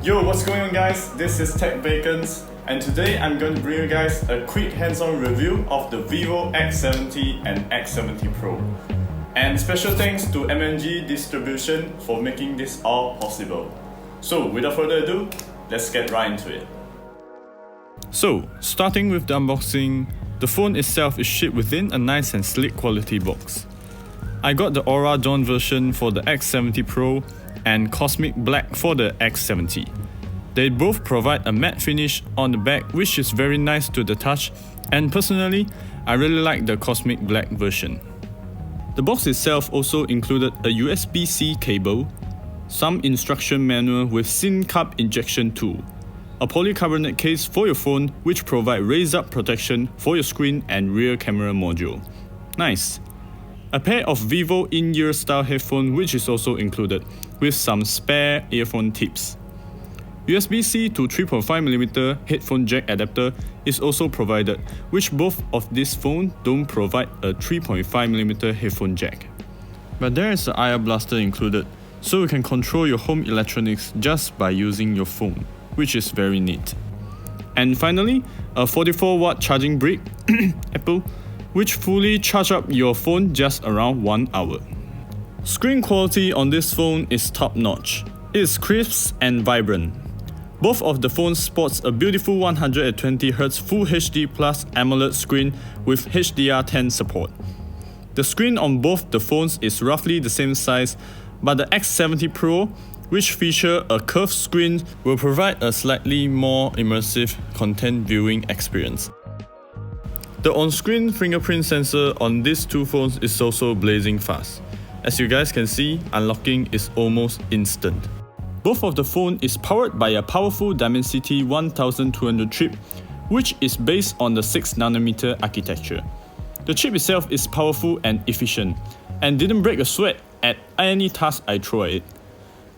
Yo, what's going on guys? This is Tech Bacons, and today I'm going to bring you guys a quick hands-on review of the Vivo X70 and X70 Pro. And special thanks to MMG Distribution for making this all possible. So without further ado, let's get right into it. So, starting with the unboxing, the phone itself is shipped within a nice and sleek quality box. I got the Aura Dawn version for the X70 Pro and Cosmic Black for the X70. They both provide a matte finish on the back which is very nice to the touch, and personally, I really like the Cosmic Black version. The box itself also included a USB-C cable, some instruction manual with SIM card injection tool, a polycarbonate case for your phone which provide raise-up protection for your screen and rear camera module. Nice! A pair of Vivo in-ear style headphone which is also included, with some spare earphone tips. USB-C to 3.5mm headphone jack adapter is also provided, which both of these phones don't provide a 3.5mm headphone jack. But there is an IR blaster included, so you can control your home electronics just by using your phone, which is very neat. And finally, a 44W charging brick, Apple, which fully charge up your phone just around 1 hour. Screen quality on this phone is top notch. It is crisp and vibrant. Both of the phones sports a beautiful 120Hz Full HD Plus AMOLED screen with HDR10 support. The screen on both the phones is roughly the same size, but the X70 Pro, which feature a curved screen, will provide a slightly more immersive content viewing experience. The on-screen fingerprint sensor on these two phones is also blazing fast. As you guys can see, unlocking is almost instant. Both of the phone is powered by a powerful Dimensity 1200 chip, which is based on the 6nm architecture. The chip itself is powerful and efficient, and didn't break a sweat at any task I throw at it.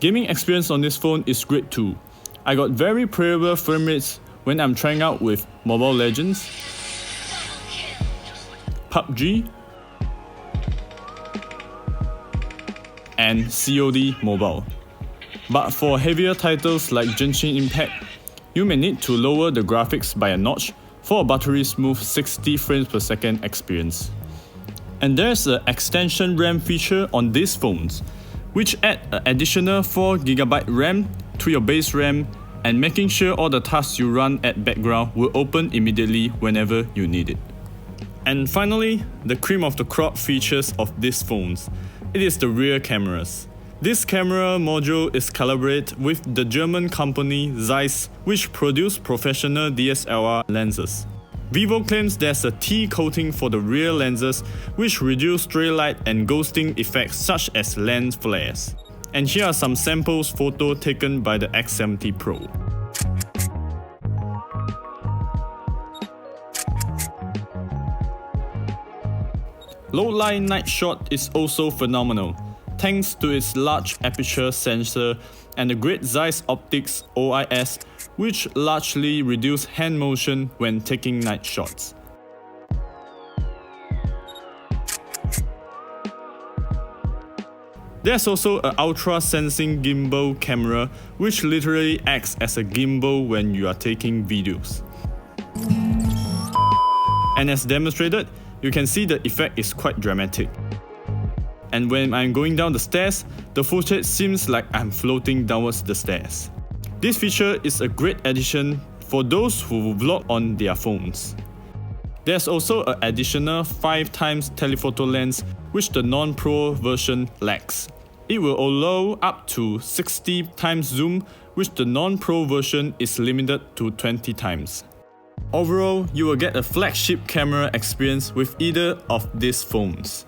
Gaming experience on this phone is great too. I got very playable frame rates when I'm trying out with Mobile Legends, PUBG, and COD Mobile. But for heavier titles like Genshin Impact, you may need to lower the graphics by a notch for a buttery smooth 60 frames per second experience. And there's an extension RAM feature on these phones, which add an additional 4GB RAM to your base RAM, and making sure all the tasks you run at background will open immediately whenever you need it. And finally, the cream of the crop features of these phones. It is the rear cameras. This camera module is collaborated with the German company ZEISS, which produce professional DSLR lenses. Vivo claims there's a T coating for the rear lenses, which reduce stray light and ghosting effects such as lens flares. And here are some samples photos taken by the X70 Pro. Low light night shot is also phenomenal, thanks to its large aperture sensor and the great ZEISS optics OIS, which largely reduce hand motion when taking night shots. There's also an ultra sensing gimbal camera, which literally acts as a gimbal when you are taking videos. And as demonstrated, you can see the effect is quite dramatic. And when I'm going down the stairs, the footage seems like I'm floating downwards the stairs. This feature is a great addition for those who vlog on their phones. There's also an additional 5x telephoto lens which the non-Pro version lacks. It will allow up to 60x zoom, which the non-Pro version is limited to 20x. Overall, you will get a flagship camera experience with either of these phones.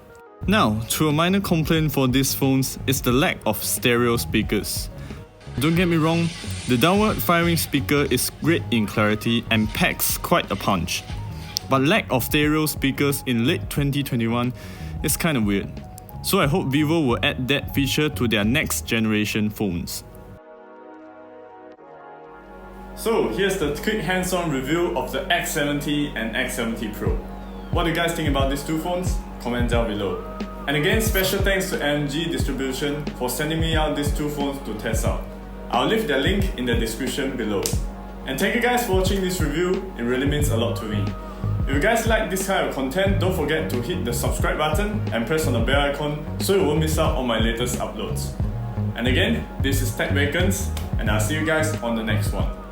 Now, to a minor complaint for these phones is the lack of stereo speakers. Don't get me wrong, the downward firing speaker is great in clarity and packs quite a punch. But lack of stereo speakers in late 2021 is kinda weird. So I hope Vivo will add that feature to their next generation phones. So here's the quick hands-on review of the X70 and X70 Pro. What do you guys think about these two phones? Comment down below. And again, special thanks to MMG Distribution for sending me out these two phones to test out. I'll leave their link in the description below. And thank you guys for watching this review, it really means a lot to me. If you guys like this kind of content, don't forget to hit the subscribe button and press on the bell icon so you won't miss out on my latest uploads. And again, this is Tech Bacons, and I'll see you guys on the next one.